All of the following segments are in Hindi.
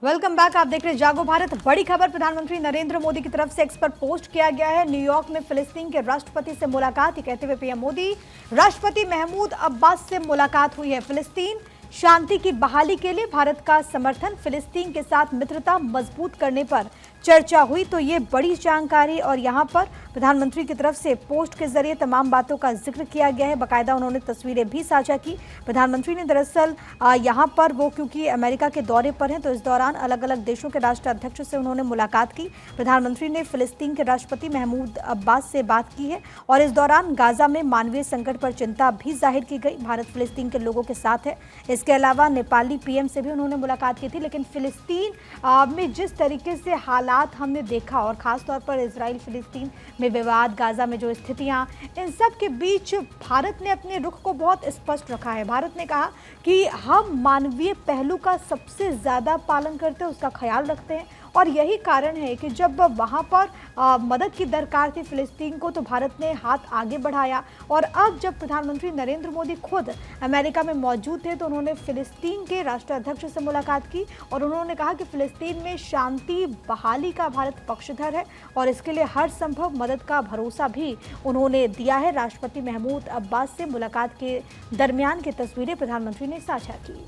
Welcome back. आप देख रहे हैं जागो भारत। बड़ी खबर प्रधानमंत्री नरेंद्र मोदी की तरफ से एक्स पर पोस्ट किया गया है। न्यूयॉर्क में फिलिस्तीन के राष्ट्रपति से मुलाकात। ये कहते हुए पीएम मोदी, राष्ट्रपति महमूद अब्बास से मुलाकात हुई है। फिलिस्तीन शांति की बहाली के लिए भारत का समर्थन, फिलिस्तीन के साथ मित्रता मजबूत करने पर चर्चा हुई। तो ये बड़ी जानकारी और यहाँ पर प्रधानमंत्री की तरफ से पोस्ट के जरिए तमाम बातों का जिक्र किया गया है। बाकायदा उन्होंने तस्वीरें भी साझा की। प्रधानमंत्री ने दरअसल यहाँ पर वो क्योंकि अमेरिका के दौरे पर हैं तो इस दौरान अलग अलग देशों के राष्ट्राध्यक्ष से उन्होंने मुलाकात की। प्रधानमंत्री ने फिलिस्तीन के राष्ट्रपति महमूद अब्बास से बात की है और इस दौरान गाजा में मानवीय संकट पर चिंता भी जाहिर की गई। भारत फिलिस्तीन के लोगों के साथ है। इसके अलावा नेपाली पीएम से भी उन्होंने मुलाकात की थी। लेकिन फिलिस्तीन में जिस तरीके से हालात हमने देखा और खासतौर पर इजराइल फिलिस्तीन में विवाद, गाजा में जो स्थितियां, इन सब के बीच भारत ने अपने रुख को बहुत स्पष्ट रखा है। भारत ने कहा कि हम मानवीय पहलू का सबसे ज्यादा पालन करते हैं, उसका ख्याल रखते हैं और यही कारण है कि जब वहां पर मदद की दरकार थी फिलिस्तीन को तो भारत ने हाथ आगे बढ़ाया। और अब जब प्रधानमंत्री नरेंद्र मोदी खुद अमेरिका में मौजूद थे तो उन्होंने फिलिस्तीन के राष्ट्राध्यक्ष से मुलाकात की और उन्होंने कहा कि फिलिस्तीन में शांति बहाली का भारत पक्षधर है और इसके लिए हर संभव मदद का भरोसा भी उन्होंने दिया है। राष्ट्रपति महमूद अब्बास से मुलाकात के दरमियान की तस्वीरें प्रधानमंत्री ने साझा की।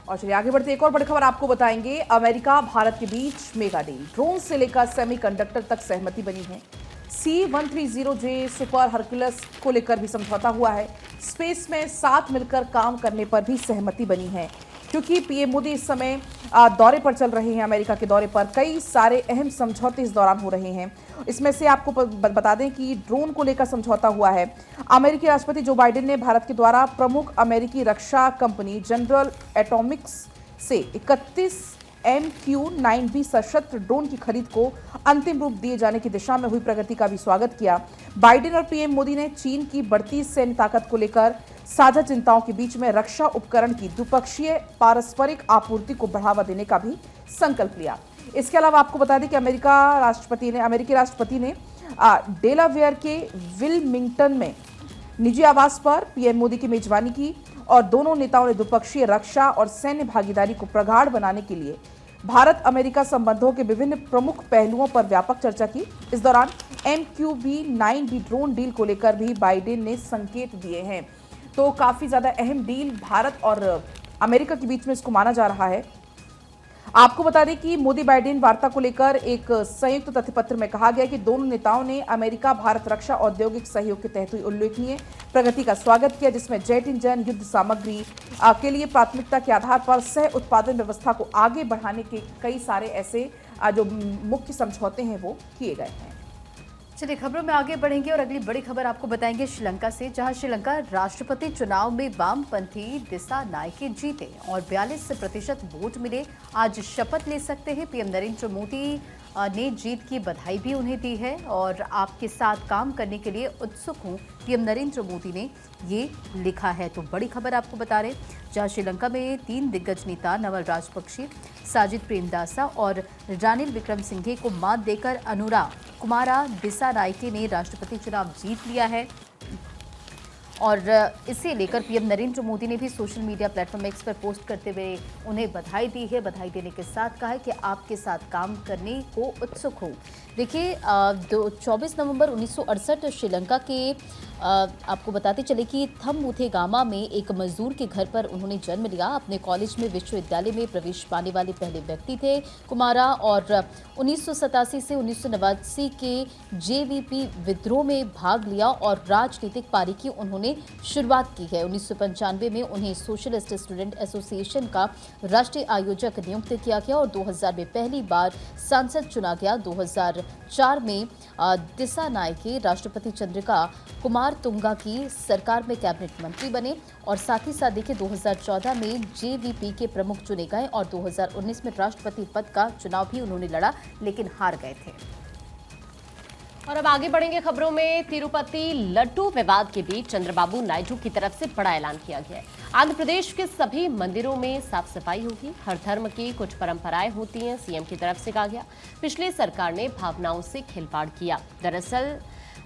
और चलिए आगे बढ़ते एक और बड़ी खबर आपको बताएंगे। अमेरिका भारत के बीच मेगा डील, ड्रोन से लेकर सेमीकंडक्टर तक सहमति बनी है। C-130J सुपर हरक्यूलिस को लेकर भी समझौता हुआ है। स्पेस में साथ मिलकर काम करने पर भी सहमति बनी है। क्योंकि पीएम मोदी इस समय दौरे पर चल रहे हैं, अमेरिका के दौरे पर कई सारे अहम समझौते इस दौरान हो रहे हैं। इसमें से आपको बता दें कि ड्रोन को लेकर समझौता हुआ है। अमेरिकी राष्ट्रपति जो बाइडेन ने भारत के द्वारा प्रमुख अमेरिकी रक्षा कंपनी जनरल एटॉमिक्स से 31 MQ-9B सशस्त्र ड्रोन की खरीद को अंतिम रूप दिए जाने की दिशा में हुई प्रगति का भी स्वागत किया। बाइडेन और पीएम मोदी ने चीन की बढ़ती सैन्य ताकत को लेकर साझा चिंताओं के बीच में रक्षा उपकरण की द्विपक्षीय पारस्परिक आपूर्ति को बढ़ावा देने का भी संकल्प लिया। इसके अलावा आपको बता दें कि अमेरिकी राष्ट्रपति ने डेलावेयर के विलमिंगटन में निजी आवास पर पीएम मोदी की मेजबानी की और दोनों नेताओं ने द्विपक्षीय रक्षा और सैन्य भागीदारी को प्रगाढ़ बनाने के लिए भारत अमेरिका संबंधों के विभिन्न प्रमुख पहलुओं पर व्यापक चर्चा की। इस दौरान MQ-9B ड्रोन डील को लेकर भी बाइडेन ने संकेत दिए हैं। तो काफी ज्यादा अहम डील भारत और अमेरिका के बीच में इसको माना जा रहा है। आपको बता दें कि मोदी बाइडेन वार्ता को लेकर एक संयुक्त तथ्यपत्र में कहा गया कि दोनों नेताओं ने अमेरिका भारत रक्षा औद्योगिक सहयोग के तहत हुई उल्लेखनीय प्रगति का स्वागत किया, जिसमें जेट इंजन, युद्ध सामग्री के लिए प्राथमिकता के आधार पर सह उत्पादन व्यवस्था को आगे बढ़ाने के कई सारे ऐसे जो मुख्य समझौते हैं वो किए गए हैं। चलिए खबरों में आगे बढ़ेंगे और अगली बड़ी खबर आपको बताएंगे श्रीलंका से, जहां श्रीलंका राष्ट्रपति चुनाव में वामपंथी दिसानायके जीते और 42% वोट मिले। आज शपथ ले सकते हैं। पीएम नरेंद्र मोदी ने जीत की बधाई भी उन्हें दी है और आपके साथ काम करने के लिए उत्सुक हूं, पीएम नरेंद्र मोदी ने ये लिखा है। तो बड़ी खबर आपको बता रहे, जहां श्रीलंका में 3 दिग्गज नेता नवल राजपक्षे, साजिद प्रेमदासा और रानिल विक्रमसिंघे को मात देकर अनुरा कुमारा दिसानायके ने राष्ट्रपति चुनाव जीत लिया है। और इसे लेकर पीएम नरेंद्र मोदी ने भी सोशल मीडिया प्लेटफॉर्म एक्स पर पोस्ट करते हुए उन्हें बधाई दी है। बधाई देने के साथ कहा है कि आपके साथ काम करने को उत्सुक हूँ। देखिए 24 नवंबर 1968 श्रीलंका के आपको बताते चले कि थम्बुथेगामा में एक मजदूर के घर पर उन्होंने जन्म लिया। अपने कॉलेज में विश्वविद्यालय में प्रवेश पाने वाले पहले व्यक्ति थे कुमारा और 1987 से 1989 के JVP विद्रोह में भाग लिया और राजनीतिक पारी की उन्होंने शुरुआत की है। 1995 में उन्हें सोशलिस्ट स्टूडेंट एसोसिएशन का राष्ट्रीय आयोजक नियुक्त किया गया और 2000 में पहली बार सांसद चुना गया। 2004 में दिसानायके राष्ट्रपति चंद्रिका कुमार तुंगा की सरकार में कैबिनेट मंत्री बने और साथ ही साथ देखिए 2014 में JVP के प्रमुख चुने गए और 2019 में राष्ट्रपति पद का चुनाव भी उन्होंने लड़ा लेकिन हार गए थे। और अब आगे बढ़ेंगे खबरों में। तिरुपति लड्डू विवाद के बीच चंद्रबाबू नायडू की तरफ से बड़ा ऐलान किया गया है। आंध्र प्रदेश के सभी मंदिरों में साफ सफाई होगी। हर धर्म की कुछ परंपराएं होती हैं, सीएम की तरफ से कहा गया। पिछली सरकार ने भावनाओं से खिलवाड़ किया। दरअसल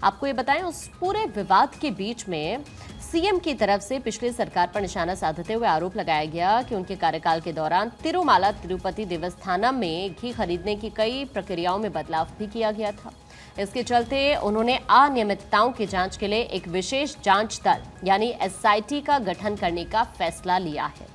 आपको ये बताएं, उस पूरे विवाद के बीच में सीएम की तरफ से पिछली सरकार पर निशाना साधते हुए आरोप लगाया गया कि उनके कार्यकाल के दौरान तिरुमाला तिरुपति देवस्थानम में घी खरीदने की कई प्रक्रियाओं में बदलाव भी किया गया था। इसके चलते उन्होंने अनियमितताओं की जांच के लिए एक विशेष जांच दल यानी एसआईटी का गठन करने का फैसला लिया है।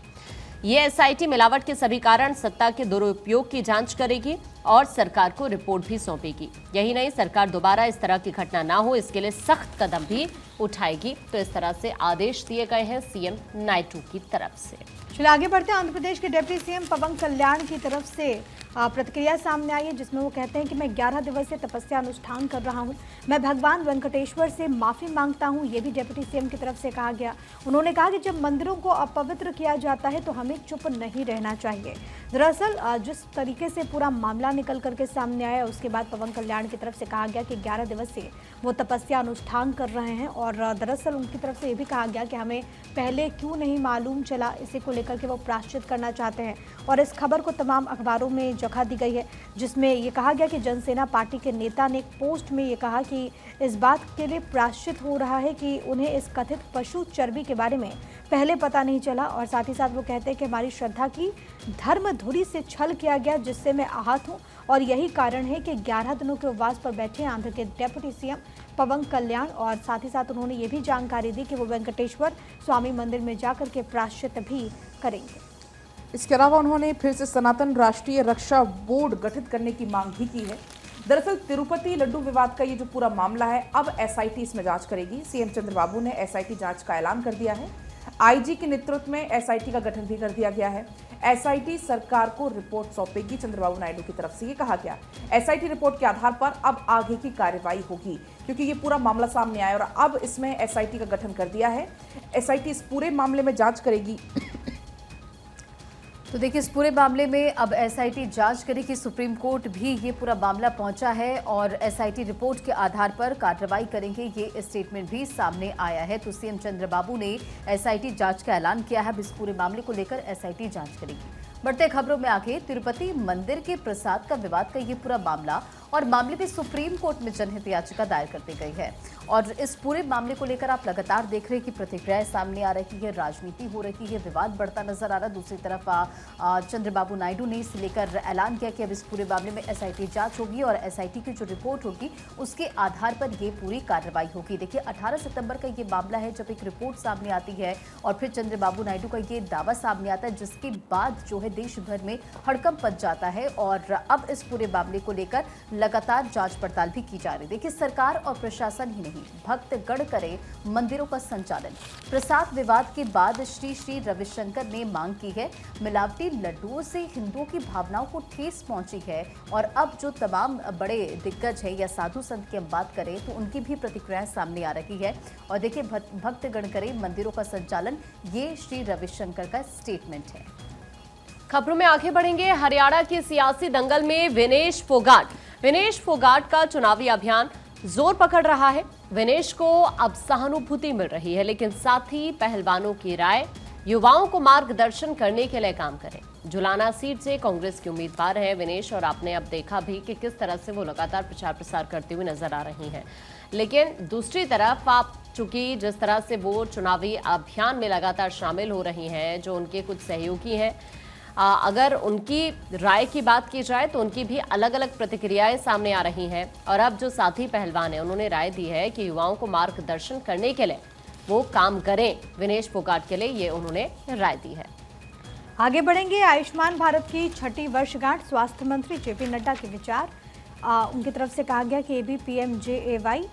ये एसआईटी मिलावट के सभी कारण, सत्ता के दुरुपयोग की जांच करेगी और सरकार को रिपोर्ट भी सौंपेगी। यही नहीं, सरकार दोबारा इस तरह की घटना ना हो इसके लिए सख्त कदम भी उठाएगी। तो इस तरह से आदेश दिए गए हैं सीएम नायडू की तरफ से। चलिए आगे बढ़ते हैं। आंध्र प्रदेश के डिप्टी सीएम पवन कल्याण की तरफ से प्रतिक्रिया सामने आई है, जिसमें वो कहते हैं कि मैं 11 दिवसीय तपस्या अनुष्ठान कर रहा हूं। मैं भगवान वेंकटेश्वर से माफी मांगता हूं। ये भी डिप्टी सीएम की तरफ से कहा गया। उन्होंने कहा कि जब मंदिरों को अपवित्र किया जाता है तो हमें चुप नहीं रहना चाहिए। दरअसल जिस तरीके से पूरा मामला निकल करके सामने आया, उसके बाद पवन कल्याण की तरफ से कहा गया कि 11 दिवसीय वो तपस्या अनुष्ठान कर रहे हैं। और दरअसल उनकी तरफ से ये भी कहा गया कि हमें पहले क्यों नहीं मालूम चला, इसी को लेकर के वो प्रायश्चित करना चाहते हैं। और इस खबर को तमाम अखबारों में जगह दी गई है, जिसमें ये कहा गया कि जनसेना पार्टी के नेता ने एक पोस्ट में ये कहा कि इस बात के लिए प्रायश्चित हो रहा है कि उन्हें इस कथित पशु चर्बी के बारे में पहले पता नहीं चला। और साथ ही साथ वो कहते हैं कि हमारी श्रद्धा की धर्म धुरी से छल किया गया, जिससे मैं आहत हूँ। और यही कारण है कि 11 दिनों के उपवास पर बैठे आंध्र के डिप्टी सीएम पवन कल्याण। और साथ ही साथ उन्होंने ये भी जानकारी दी कि वो वेंकटेश्वर स्वामी मंदिर में जाकर के प्रायश्चित भी करेंगे। इसके अलावा उन्होंने फिर से सनातन राष्ट्रीय रक्षा बोर्ड गठित करने की मांग भी की है। दरअसल तिरुपति लड्डू विवाद का ये जो पूरा मामला है, अब एसआईटी इसमें जांच करेगी। सीएम चंद्रबाबू ने एसआईटी जांच का ऐलान कर दिया है। आईजी के नेतृत्व में एसआईटी का गठन भी कर दिया गया है। एसआईटी सरकार को रिपोर्ट सौंपेगी। चंद्रबाबू नायडू की तरफ से ये कहा गया, एसआईटी रिपोर्ट के आधार पर अब आगे की कार्रवाई होगी, क्योंकि ये पूरा मामला सामने आया और अब इसमें एसआईटी का गठन कर दिया है। एसआईटी इस पूरे मामले में जांच करेगी। तो देखिए, इस पूरे मामले में अब एसआईटी जांच करेगी। सुप्रीम कोर्ट भी ये पूरा मामला पहुंचा है और एसआईटी रिपोर्ट के आधार पर कार्रवाई करेंगे, ये स्टेटमेंट भी सामने आया है। तो सीएम चंद्रबाबू ने एसआईटी जांच का ऐलान किया है। अब इस पूरे मामले को लेकर एसआईटी जांच करेगी। बढ़ते खबरों में आगे, तिरुपति मंदिर के प्रसाद का विवाद का ये पूरा मामला और मामले में सुप्रीम कोर्ट में जनहित याचिका दायर कर दी गई है। और इस पूरे मामले को लेकर आप लगातार देख रहे हैं कि प्रतिक्रियाएं सामने आ रही है, राजनीति हो रही है, विवाद बढ़ता नजर आ रहा है। दूसरी तरफ चंद्रबाबू नायडू ने इसे लेकर ऐलान किया कि अब इस पूरे मामले में एसआईटी जांच होगी और एसआईटी की जो रिपोर्ट होगी उसके आधार पर ये पूरी कार्रवाई होगी। देखिए, 18 सितंबर का ये मामला है जब एक रिपोर्ट सामने आती है और फिर चंद्रबाबू नायडू का ये दावा सामने आता है, जिसके बाद जो है देश भर में हड़कंप मच जाता है। और अब इस पूरे मामले को लेकर लगातार जांच पड़ताल भी की जा रही है। देखिए, सरकार और प्रशासन ही नहीं, भक्तगण करे मंदिरों का संचालन। प्रसाद विवाद के बाद श्री रविशंकर ने मांग की है, मिलावटी लड्डुओं से हिंदुओं की भावनाओं को ठेस पहुंची है। और अब जो तमाम बड़े दिग्गज है या साधु संत की हम बात करें तो उनकी भी प्रतिक्रियाएं सामने आ रही है। और देखिए, भक्तगण करे मंदिरों का संचालन, ये श्री रविशंकर का स्टेटमेंट है। खबरों में आगे बढ़ेंगे। हरियाणा के सियासी दंगल में विनेश फोगाट का चुनावी अभियान जोर पकड़ रहा है। विनेश को अब सहानुभूति मिल रही है, लेकिन साथ ही पहलवानों की राय युवाओं को मार्गदर्शन करने के लिए काम करें। जुलाना सीट से कांग्रेस के उम्मीदवार हैं विनेश, और आपने अब देखा भी कि किस तरह से वो लगातार प्रचार प्रसार करते हुए नजर आ रही हैं। लेकिन दूसरी तरफ आप चूंकि जिस तरह से वो चुनावी अभियान में लगातार शामिल हो रही हैं, जो उनके कुछ सहयोगी हैं, अगर उनकी राय की बात की जाए तो उनकी भी अलग अलग प्रतिक्रियाएं सामने आ रही हैं। और अब जो साथी पहलवान हैं, उन्होंने राय दी है कि युवाओं को मार्गदर्शन करने के लिए वो काम करें। विनेश फोगाट के लिए ये उन्होंने राय दी है। आगे बढ़ेंगे। आयुष्मान भारत की 6ठी वर्षगांठ, स्वास्थ्य मंत्री जेपी नड्डा के विचार। उनकी तरफ से कहा गया कि ये भी PMJAY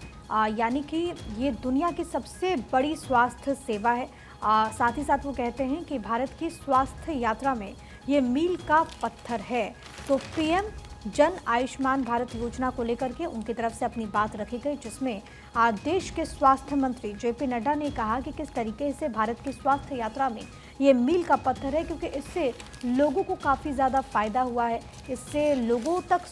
यानी कि ये दुनिया की सबसे बड़ी स्वास्थ्य सेवा है। साथ ही साथ वो कहते हैं कि भारत की स्वास्थ्य यात्रा में ये मील का पत्थर है। तो PM जन आयुष्मान भारत योजना को लेकर के उनकी तरफ से अपनी बात रखी गई, जिसमें देश के स्वास्थ्य मंत्री जेपी नड्डा ने कहा कि किस तरीके से भारत की स्वास्थ्य यात्रा में ये मील का पत्थर है, क्योंकि इससे लोगों को काफ़ी ज़्यादा फ़ायदा हुआ है। इससे लोगों तक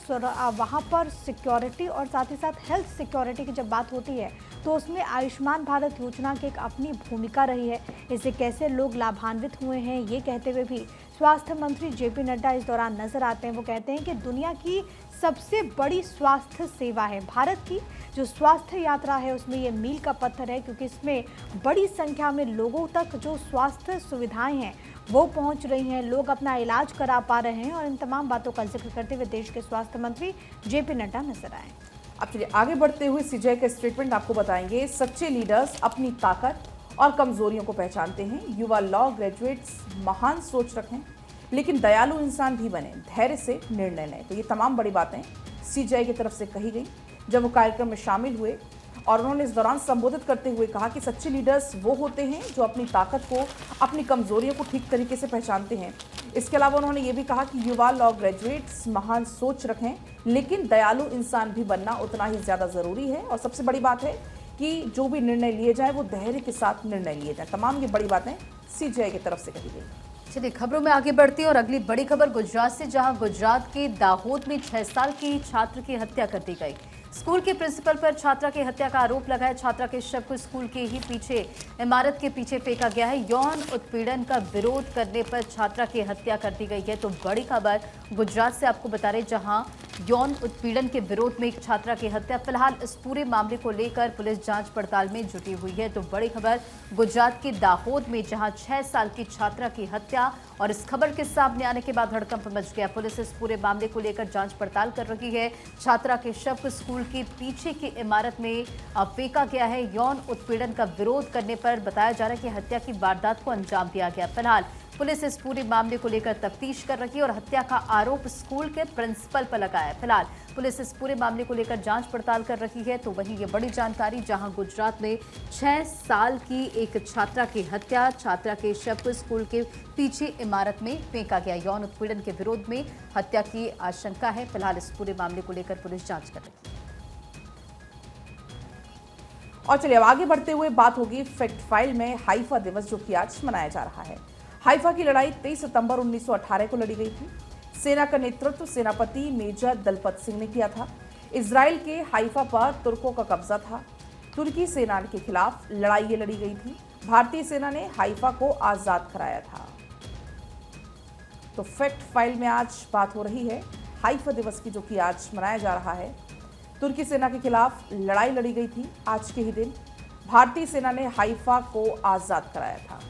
वहाँ पर सिक्योरिटी और साथ ही साथ हेल्थ सिक्योरिटी की जब बात होती है तो उसमें आयुष्मान भारत योजना की एक अपनी भूमिका रही है। इससे कैसे लोग लाभान्वित हुए हैं, ये कहते हुए भी स्वास्थ्य मंत्री जेपी नड्डा इस दौरान नजर आते हैं। वो कहते हैं कि दुनिया की सबसे बड़ी स्वास्थ्य सेवा है। भारत की जो स्वास्थ्य यात्रा है उसमें ये मील का पत्थर है, क्योंकि इसमें बड़ी संख्या में लोगों तक जो स्वास्थ्य सुविधाएं हैं वो पहुंच रही हैं, लोग अपना इलाज करा पा रहे हैं। और इन तमाम बातों का जिक्र करते हुए देश के स्वास्थ्य मंत्री जेपी नड्डा नजर आए। अब चलिए आगे बढ़ते हुए सीजीआई का स्टेटमेंट आपको बताएंगे। सच्चे लीडर्स अपनी ताकत और कमजोरियों को पहचानते हैं। युवा लॉ ग्रेजुएट्स महान सोच रखें, लेकिन दयालु इंसान भी बने, धैर्य से निर्णय लें। तो ये तमाम बड़ी बातें सीजीआई की तरफ से कही गई जब वो कार्यक्रम में शामिल हुए, और उन्होंने इस दौरान संबोधित करते हुए कहा कि सच्चे लीडर्स वो होते हैं जो अपनी ताकत को, अपनी कमजोरियों को ठीक तरीके से पहचानते हैं। इसके अलावा उन्होंने ये भी कहा कि युवा लॉ ग्रेजुएट्स महान सोच रखें, लेकिन दयालु इंसान भी बनना उतना ही ज़्यादा ज़रूरी है। और सबसे बड़ी बात है कि जो भी निर्णय लिए जाए वो धैर्य के साथ निर्णय लिए जाए। तमाम ये बड़ी बातें सीजीआई की तरफ से कही गई। चलिए खबरों में आगे बढ़ती है और अगली बड़ी खबर गुजरात से, जहां गुजरात के दाहोद में 6 साल की छात्र की हत्या कर दी गई। स्कूल के प्रिंसिपल पर छात्रा की हत्या का आरोप लगा है। छात्रा के शव को स्कूल के ही पीछे इमारत के पीछे फेंका गया है। यौन उत्पीड़न का विरोध करने पर छात्रा की हत्या कर दी गई है। तो बड़ी खबर गुजरात से आपको बता रहे, जहां यौन उत्पीड़न के विरोध में एक छात्रा की हत्या। फिलहाल इस पूरे मामले को लेकर पुलिस जांच पड़ताल में जुटी हुई है। तो बड़ी खबर गुजरात के दाहोद में, जहां 6 साल की छात्रा की हत्या, और इस खबर के सामने आने के बाद हड़कंप मच गया। पुलिस इस पूरे मामले को लेकर जांच पड़ताल कर रही है। छात्रा के शव को स्कूल के पीछे की इमारत में फेंका गया है। यौन उत्पीड़न का विरोध करने पर बताया जा रहा है कि हत्या की वारदात को अंजाम दिया गया। फिलहाल पुलिस इस पूरे मामले को लेकर तफ्तीश कर रही है और हत्या का आरोप स्कूल के प्रिंसिपल पर लगाया है। फिलहाल पुलिस इस पूरे मामले को लेकर जांच पड़ताल कर रही है। तो वहीं ये बड़ी जानकारी, जहां गुजरात में 6 साल की एक छात्रा की हत्या, छात्रा के शव को स्कूल के पीछे इमारत में फेंका गया। यौन उत्पीड़न के विरोध में हत्या की आशंका है। फिलहाल इस पूरे मामले को लेकर पुलिस जांच कर रही है। और चलिए अब आगे बढ़ते हुए बात होगी फैक्ट फाइल में हाइफा दिवस, जो कि आज मनाया जा रहा है। हाइफा की लड़ाई 23 सितंबर 1918 को लड़ी गई थी। सेना का नेतृत्व सेनापति मेजर दलपत सिंह ने किया था। इजराइल के हाइफा पर तुर्कों का कब्जा था। तुर्की सेना के खिलाफ लड़ाई ये लड़ी गई थी। भारतीय सेना ने हाइफा को आजाद कराया था। तो फैक्ट फाइल में आज बात हो रही है हाइफा दिवस की, जो कि आज मनाया जा रहा है। तुर्की सेना के खिलाफ लड़ाई लड़ी गई थी। आज के ही दिन भारतीय सेना ने हाइफा को आजाद कराया था।